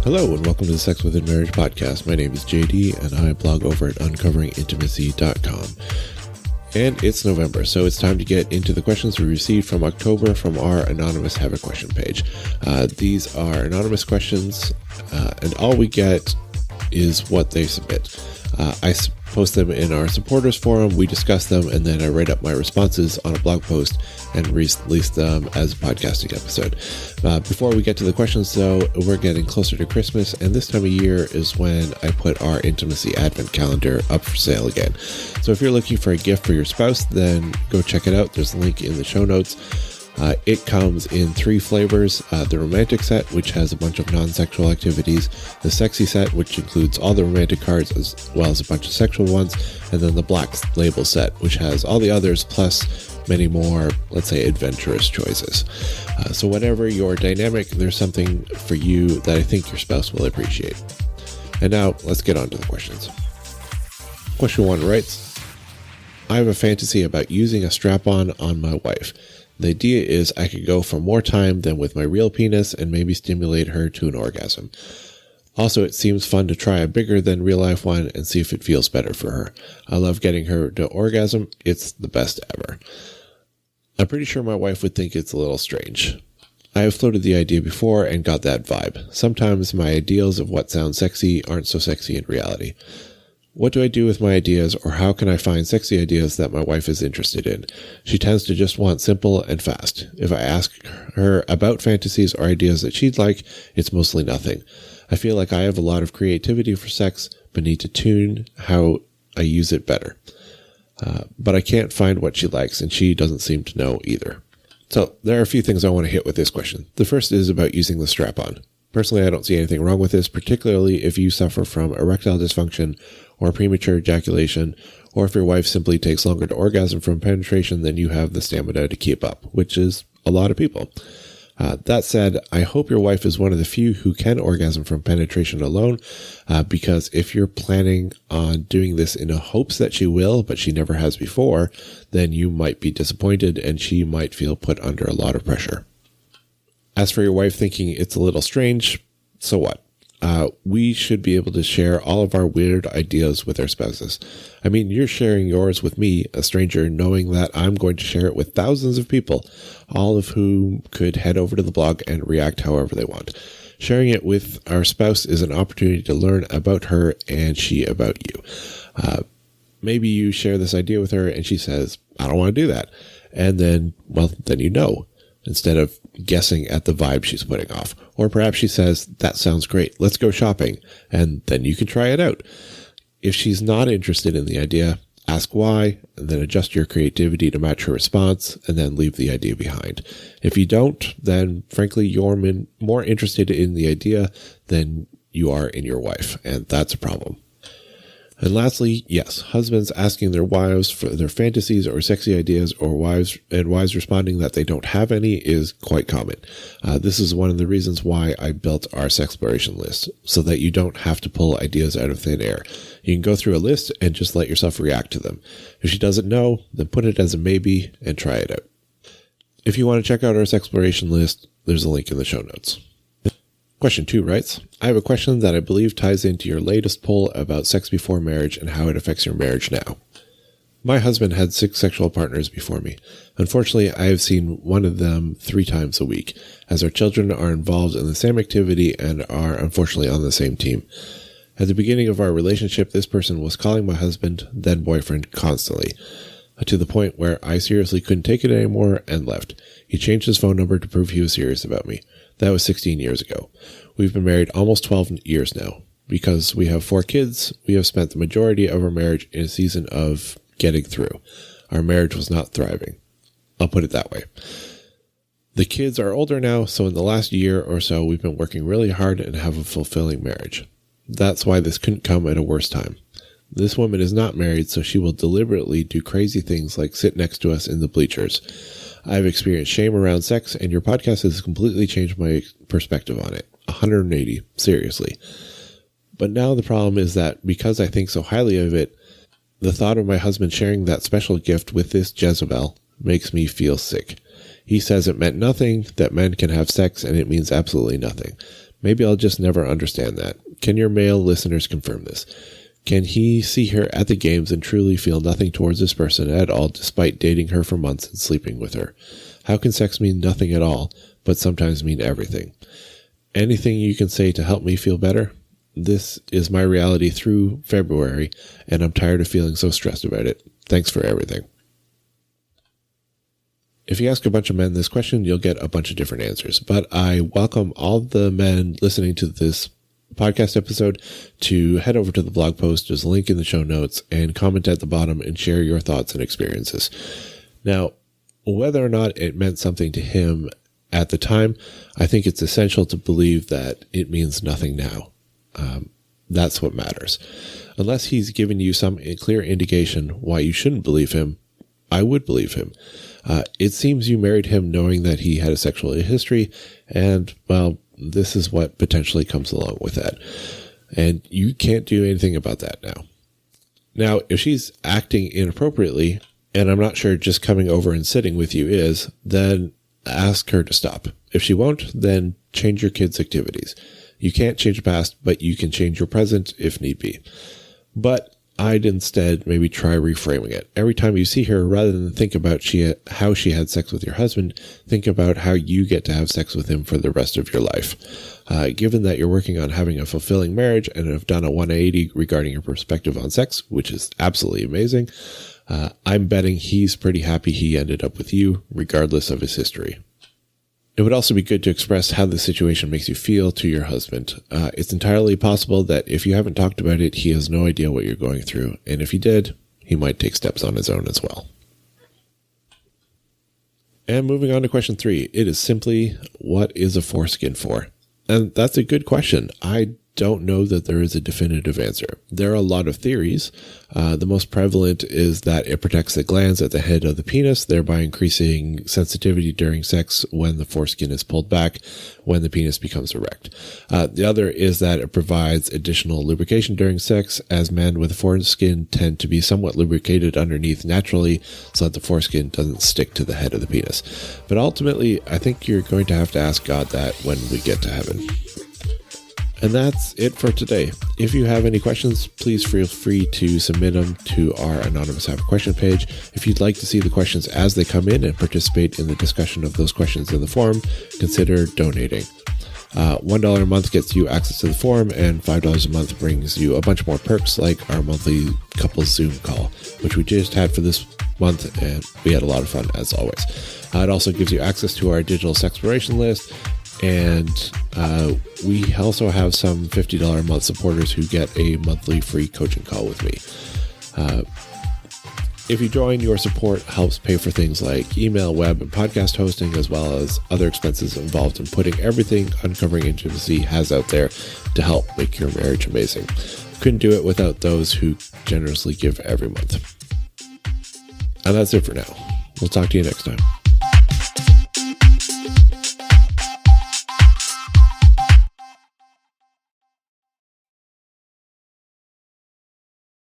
Hello and welcome to the Sex Within Marriage podcast. My name is JD and I blog over at uncoveringintimacy.com. And it's November, so it's time to get into the questions we received from October from our Anonymous Have a Question page. These are anonymous questions, and all we get is what they submit. I post them in our supporters forum, we discuss them, and then I write up my responses on a blog post and release them as a podcasting episode. Before we get to the questions, though, we're getting closer to Christmas, and this time of year is when I put our Intimacy Advent Calendar up for sale again. So if you're looking for a gift for your spouse, then go check it out. There's a link in the show notes. It comes in 3 flavors, the romantic set, which has a bunch of non-sexual activities, the sexy set, which includes all the romantic cards as well as a bunch of sexual ones, and then the black label set, which has all the others plus many more, let's say, adventurous choices. So whatever your dynamic, there's something for you that I think your spouse will appreciate. And now let's get on to the questions. Question 1 writes, I have a fantasy about using a strap-on on my wife. The idea is I could go for more time than with my real penis and maybe stimulate her to an orgasm. Also, it seems fun to try a bigger than real life one and see if it feels better for her. I love getting her to orgasm. It's the best ever. I'm pretty sure my wife would think it's a little strange. I have floated the idea before and got that vibe. Sometimes my ideals of what sounds sexy aren't so sexy in reality. What do I do with my ideas, or how can I find sexy ideas that my wife is interested in? She tends to just want simple and fast. If I ask her about fantasies or ideas that she'd like, it's mostly nothing. I feel like I have a lot of creativity for sex, but need to tune how I use it better. But I can't find what she likes, and she doesn't seem to know either. So there are a few things I want to hit with this question. The first is about using the strap-on. Personally, I don't see anything wrong with this, particularly if you suffer from erectile dysfunction or premature ejaculation, or if your wife simply takes longer to orgasm from penetration than you have the stamina to keep up, which is a lot of people. That said, I hope your wife is one of the few who can orgasm from penetration alone, because if you're planning on doing this in hopes that she will, but she never has before, then you might be disappointed and she might feel put under a lot of pressure. As for your wife thinking it's a little strange, so what? We should be able to share all of our weird ideas with our spouses. I mean, you're sharing yours with me, a stranger, knowing that I'm going to share it with thousands of people, all of whom could head over to the blog and react however they want. Sharing it with our spouse is an opportunity to learn about her and she about you. Maybe you share this idea with her and she says, I don't want to do that. And then you know, instead of guessing at the vibe she's putting off. Or perhaps she says, that sounds great, let's go shopping, and then you can try it out. If she's not interested in the idea, ask why, and then adjust your creativity to match her response, and then leave the idea behind. If you don't, then frankly, you're more interested in the idea than you are in your wife, and that's a problem. And lastly, yes, husbands asking their wives for their fantasies or sexy ideas, or wives responding that they don't have any is quite common. This is one of the reasons why I built our sexploration list, so that you don't have to pull ideas out of thin air. You can go through a list and just let yourself react to them. If she doesn't know, then put it as a maybe and try it out. If you want to check out our sexploration list, there's a link in the show notes. Question 2 writes, I have a question that I believe ties into your latest poll about sex before marriage and how it affects your marriage now. My husband had 6 sexual partners before me. Unfortunately, I have seen one of them 3 times a week, as our children are involved in the same activity and are unfortunately on the same team. At the beginning of our relationship, this person was calling my husband, then boyfriend, constantly, to the point where I seriously couldn't take it anymore and left. He changed his phone number to prove he was serious about me. That was 16 years ago. We've been married almost 12 years now. Because we have 4 kids, we have spent the majority of our marriage in a season of getting through. Our marriage was not thriving. I'll put it that way. The kids are older now, so in the last year or so, we've been working really hard and have a fulfilling marriage. That's why this couldn't come at a worse time. This woman is not married, so she will deliberately do crazy things like sit next to us in the bleachers. I've experienced shame around sex, and your podcast has completely changed my perspective on it. 180, seriously. But now the problem is that because I think so highly of it, the thought of my husband sharing that special gift with this Jezebel makes me feel sick. He says it meant nothing, that men can have sex, and it means absolutely nothing. Maybe I'll just never understand that. Can your male listeners confirm this? Can he see her at the games and truly feel nothing towards this person at all despite dating her for months and sleeping with her? How can sex mean nothing at all, but sometimes mean everything? Anything you can say to help me feel better? This is my reality through February, and I'm tired of feeling so stressed about it. Thanks for everything. If you ask a bunch of men this question, you'll get a bunch of different answers. But I welcome all the men listening to this podcast episode to head over to the blog post. There's a link in the show notes, and comment at the bottom and share your thoughts and experiences. Now, whether or not it meant something to him at the time, I think it's essential to believe that it means nothing now. That's what matters. Unless he's given you some clear indication why you shouldn't believe him, I would believe him. It seems you married him knowing that he had a sexual history, and, well, this is what potentially comes along with that. And you can't do anything about that now. Now, if she's acting inappropriately, and I'm not sure just coming over and sitting with you is, then ask her to stop. If she won't, then change your kids' activities. You can't change the past, but you can change your present if need be. But I'd instead maybe try reframing it. Every time you see her, rather than think about how she had sex with your husband, think about how you get to have sex with him for the rest of your life. Given that you're working on having a fulfilling marriage and have done a 180 regarding your perspective on sex, which is absolutely amazing, I'm betting he's pretty happy he ended up with you, regardless of his history. It would also be good to express how the situation makes you feel to your husband. It's entirely possible that if you haven't talked about it, he has no idea what you're going through. And if he did, he might take steps on his own as well. And moving on to question 3, it is simply, what is a foreskin for? And that's a good question. I don't know that there is a definitive answer. There are a lot of theories. The most prevalent is that it protects the glands at the head of the penis, thereby increasing sensitivity during sex when the foreskin is pulled back, when the penis becomes erect. The other is that it provides additional lubrication during sex, as men with a foreskin tend to be somewhat lubricated underneath naturally so that the foreskin doesn't stick to the head of the penis. But ultimately, I think you're going to have to ask God that when we get to heaven. And that's it for today. If you have any questions, please feel free to submit them to our Anonymous Have a Question page. If you'd like to see the questions as they come in and participate in the discussion of those questions in the forum, consider donating. $1 a month gets you access to the forum, and $5 a month brings you a bunch more perks like our monthly couples Zoom call, which we just had for this month, and we had a lot of fun as always. It also gives you access to our digital sexploration list, and we also have some $50 a month supporters who get a monthly free coaching call with me. If you join, your support helps pay for things like email, web, and podcast hosting, as well as other expenses involved in putting everything Uncovering Intimacy has out there to help make your marriage amazing. Couldn't do it without those who generously give every month. And that's it for now. We'll talk to you next time.